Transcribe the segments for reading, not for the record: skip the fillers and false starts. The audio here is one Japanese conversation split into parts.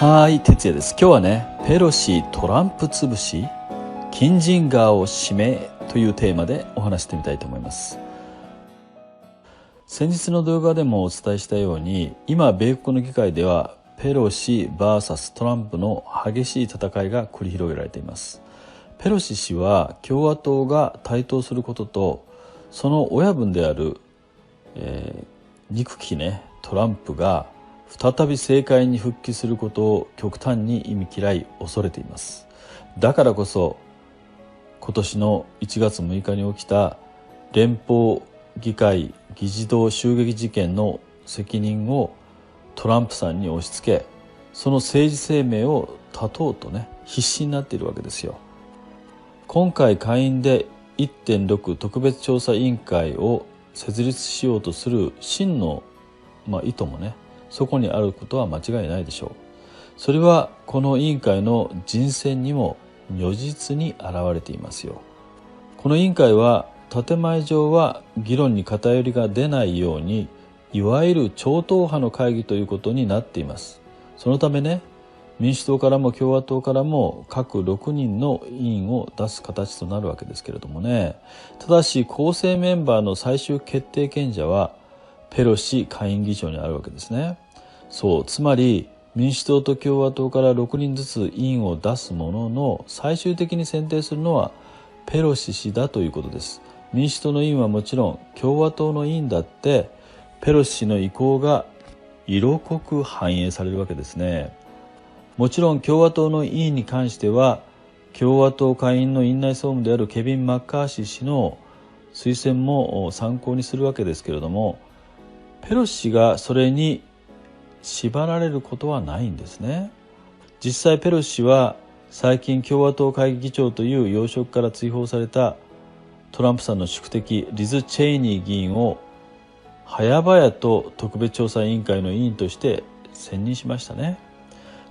はい、哲也です。今日はね、ペロシトランプ潰し、キンジンガーを指名というテーマでお話してみたいと思います。先日の動画でもお伝えしたように、今米国の議会ではペロシ vs トランプの激しい戦いが繰り広げられています。ペロシ氏は共和党が台頭することと、その親分である、憎きねトランプが再び政界に復帰することを極端に忌み嫌い恐れています。だからこそ今年の1月6日に起きた連邦議会議事堂襲撃事件の責任をトランプさんに押し付け、その政治生命を絶とうとね必死になっているわけですよ。今回下院で 1.6 特別調査委員会を設立しようとする真の、意図もねそこにあることは間違いないでしょう。それはこの委員会の人選にも如実に現れていますよ。この委員会は建前上は議論に偏りが出ないように、いわゆる超党派の会議ということになっています。そのためね、民主党からも共和党からも各6人の委員を出す形となるわけですけれどもね。ただし構成メンバーの最終決定権者はペロシ下院議長にあるわけですね。そう、つまり民主党と共和党から6人ずつ委員を出すものの、最終的に選定するのはペロシ氏だということです。民主党の委員はもちろん、共和党の委員だってペロシ氏の意向が色濃く反映されるわけですね。もちろん共和党の委員に関しては、共和党下院の院内総務であるケビン・マッカーシー氏の推薦も参考にするわけですけれども、ペロシ氏がそれに縛られることはないんですね。実際ペロシ氏は最近共和党会議議長という要職から追放されたトランプさんの宿敵リズ・チェイニー議員を早々と特別調査委員会の委員として選任しましたね。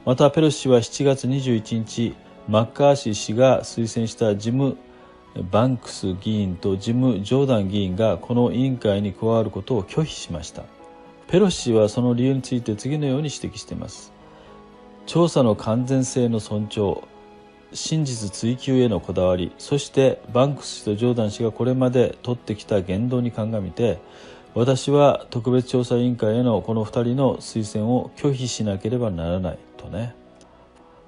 またペロシ氏は7月21日、マッカーシー氏が推薦したジム・バンクス議員とジム・ジョーダン議員がこの委員会に加わることを拒否しました。ペロシ氏はその理由について次のように指摘しています。調査の完全性の尊重、真実追求へのこだわり、そしてバンクス氏とジョーダン氏がこれまで取ってきた言動に鑑みて、私は特別調査委員会へのこの2人の推薦を拒否しなければならないとね。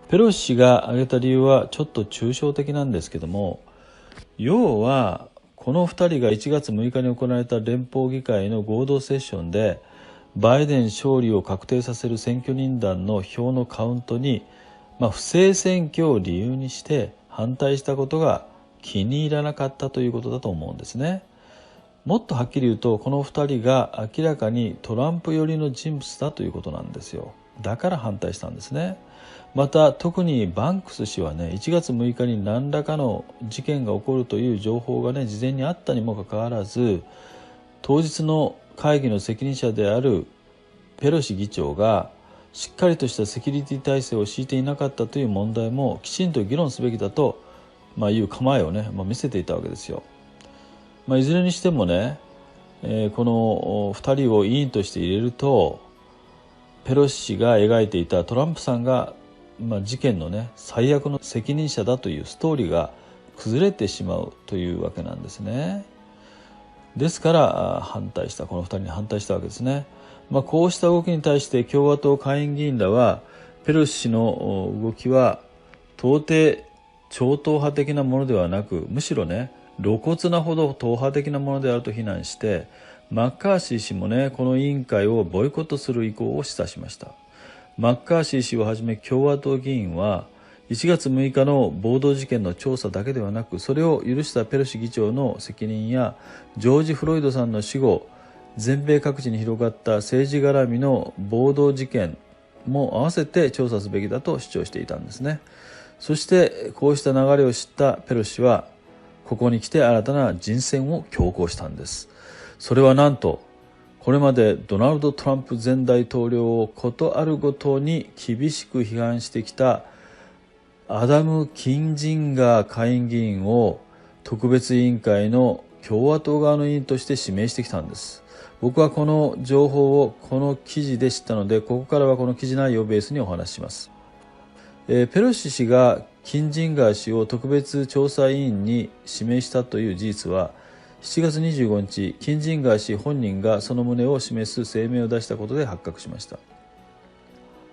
ペロシ氏が挙げた理由はちょっと抽象的なんですけども、要はこの2人が1月6日に行われた連邦議会の合同セッションでバイデン勝利を確定させる選挙人団の票のカウントに、不正選挙を理由にして反対したことが気に入らなかったということだと思うんですね。もっとはっきり言うと、この2人が明らかにトランプ寄りの人物だということなんですよ。だから反対したんですね。また特にバンクス氏はね、1月6日に何らかの事件が起こるという情報がね事前にあったにもかかわらず、当日の会議の責任者であるペロシ議長がしっかりとしたセキュリティ体制を敷いていなかったという問題もきちんと議論すべきだと、いう構えをね、見せていたわけですよ。いずれにしてもね、この2人を委員として入れると、ペロシ氏が描いていたトランプさんが、事件のね最悪の責任者だというストーリーが崩れてしまうというわけなんですね。ですからこの2人に反対したわけですね。こうした動きに対して共和党下院議員らは、ペロシ氏の動きは到底超党派的なものではなく、むしろね露骨なほど党派的なものであると非難して、マッカーシー氏もねこの委員会をボイコットする意向を示唆しました。マッカーシー氏をはじめ共和党議員は1月6日の暴動事件の調査だけではなく、それを許したペロシ議長の責任やジョージ・フロイドさんの死後全米各地に広がった政治絡みの暴動事件も合わせて調査すべきだと主張していたんですね。そしてこうした流れを知ったペロシはここに来て新たな人選を強行したんです。それはなんと、これまでドナルド・トランプ前大統領をことあるごとに厳しく批判してきたアダム・キンジンガー下院議員を特別委員会の共和党側の委員として指名してきたんです。僕はこの情報をこの記事で知ったので、ここからはこの記事内容をベースにお話しします。ペロシ氏がキンジンガー氏を特別調査委員に指名したという事実は、7月25日、キンジンガー氏本人がその旨を示す声明を出したことで発覚しました。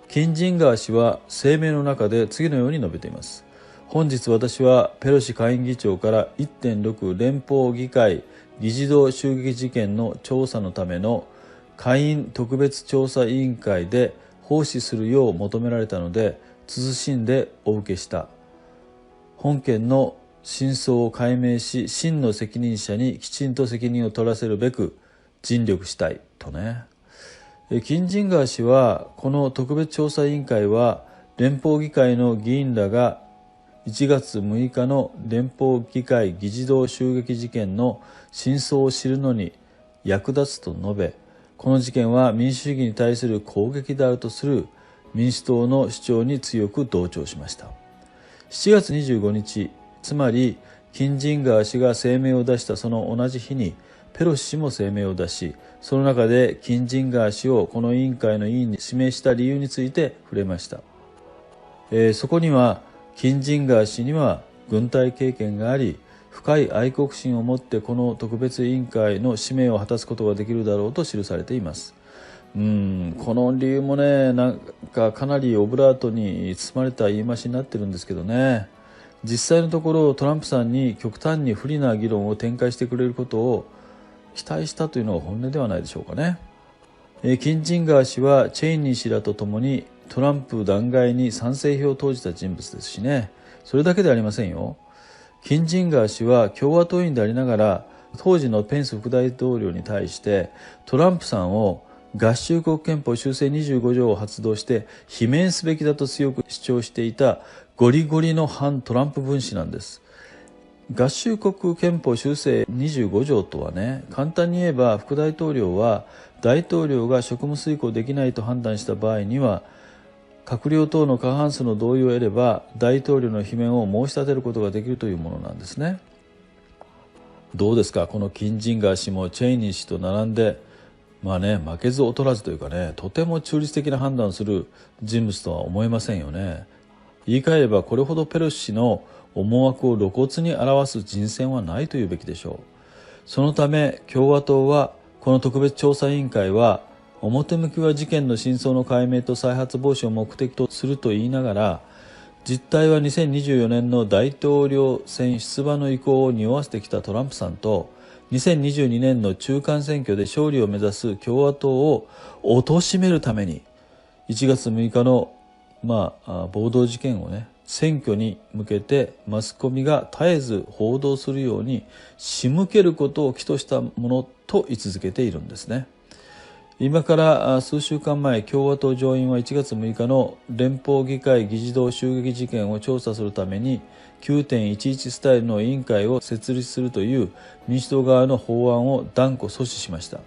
キンジンガー氏は声明の中で次のように述べています。本日私はペロシ下院議長から 1.6 連邦議会議事堂襲撃事件の調査のための下院特別調査委員会で奉仕するよう求められたので、謹んでお受けした。本件の真相を解明し、真の責任者にきちんと責任を取らせるべく尽力したいとね。キンジンガー氏は、この特別調査委員会は連邦議会の議員らが1月6日の連邦議会議事堂襲撃事件の真相を知るのに役立つと述べ、この事件は民主主義に対する攻撃であるとする民主党の主張に強く同調しました。7月25日、つまりキンジンガー氏が声明を出したその同じ日に、ペロシ氏も声明を出し、その中でキンジンガー氏をこの委員会の委員に指名した理由について触れました。そこには、キンジンガー氏には軍隊経験があり、深い愛国心を持ってこの特別委員会の使命を果たすことができるだろうと記されています。この理由もね、かなりオブラートに包まれた言い回しになってるんですけどね。実際のところトランプさんに極端に不利な議論を展開してくれることを期待したというのが本音ではないでしょうかね。キンジンガー氏はチェイニー氏らと共にトランプ弾劾に賛成票を投じた人物ですしね。それだけではありませんよ。キンジンガー氏は共和党員でありながら、当時のペンス副大統領に対してトランプさんを合衆国憲法修正25条を発動して罷免すべきだと強く主張していたゴリゴリの反トランプ分子なんです。合衆国憲法修正25条とはね、簡単に言えば副大統領は大統領が職務遂行できないと判断した場合には、閣僚等の過半数の同意を得れば大統領の罷免を申し立てることができるというものなんですね。どうですか、このキンジンガー氏もチェイニー氏と並んで、負けず劣らずというかね、とても中立的な判断をする人物とは思えませんよね。言い換えればこれほどペロシ氏の思惑を露骨に表す人選はないというべきでしょう。そのため共和党はこの特別調査委員会は表向きは事件の真相の解明と再発防止を目的とすると言いながら、実態は2024年の大統領選出馬の意向を匂わせてきたトランプさんと、2022年の中間選挙で勝利を目指す共和党を貶めるために、1月6日の暴動事件をね、選挙に向けてマスコミが絶えず報道するように仕向けることを起としたものと位置づけているんですね。今から数週間前、共和党上院は1月6日の連邦議会議事堂襲撃事件を調査するために 9.11 スタイルの委員会を設立するという民主党側の法案を断固阻止しました。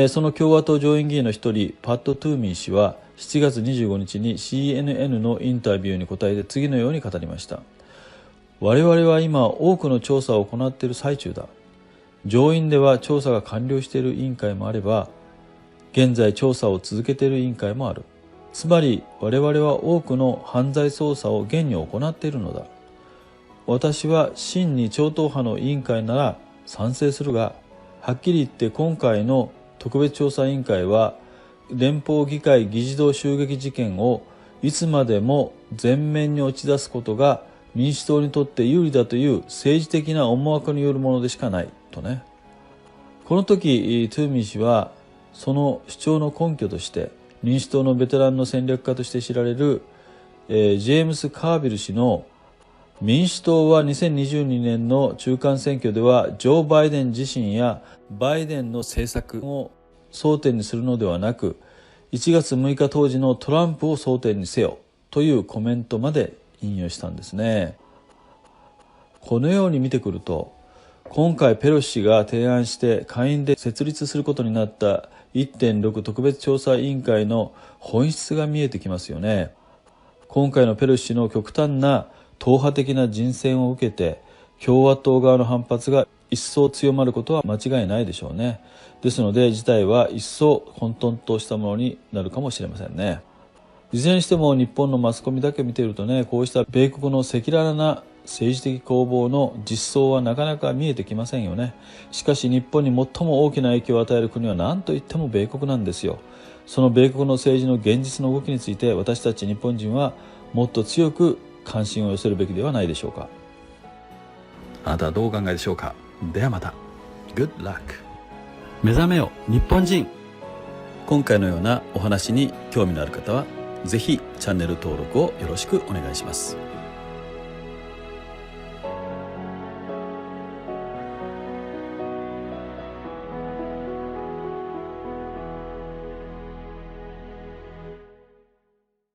その共和党上院議員の一人、パット・トゥーミー氏は7月25日に CNN のインタビューに答えて次のように語りました。我々は今多くの調査を行っている最中だ。上院では調査が完了している委員会もあれば、現在調査を続けている委員会もある。つまり我々は多くの犯罪捜査を現に行っているのだ。私は真に超党派の委員会なら賛成するが、はっきり言って今回の特別調査委員会は連邦議会議事堂襲撃事件をいつまでも前面に押し出すことが民主党にとって有利だという政治的な思惑によるものでしかないとね。この時トゥーミー氏はその主張の根拠として民主党のベテランの戦略家として知られる、ジェームス・カービル氏の民主党は2022年の中間選挙ではジョー・バイデン自身やバイデンの政策を争点にするのではなく、1月6日当時のトランプを争点にせよというコメントまで引用したんですね。このように見てくると、今回ペロシ氏が提案して下院で設立することになった 1.6 特別調査委員会の本質が見えてきますよね。今回のペロシ氏の極端な党派的な人選を受けて共和党側の反発が一層強まることは間違いないでしょうね。ですので事態は一層混沌としたものになるかもしれませんね。いずれにしても日本のマスコミだけ見ているとね、こうした米国の赤裸々な政治的攻防の実相はなかなか見えてきませんよね。しかし日本に最も大きな影響を与える国は何といっても米国なんですよ。その米国の政治の現実の動きについて、私たち日本人はもっと強く関心を寄せるべきではないでしょうか。あなたはどうお考えでしょうか。ではまた。Good luck。目覚めよ日本人。今回のようなお話に興味のある方はぜひチャンネル登録をよろしくお願いします。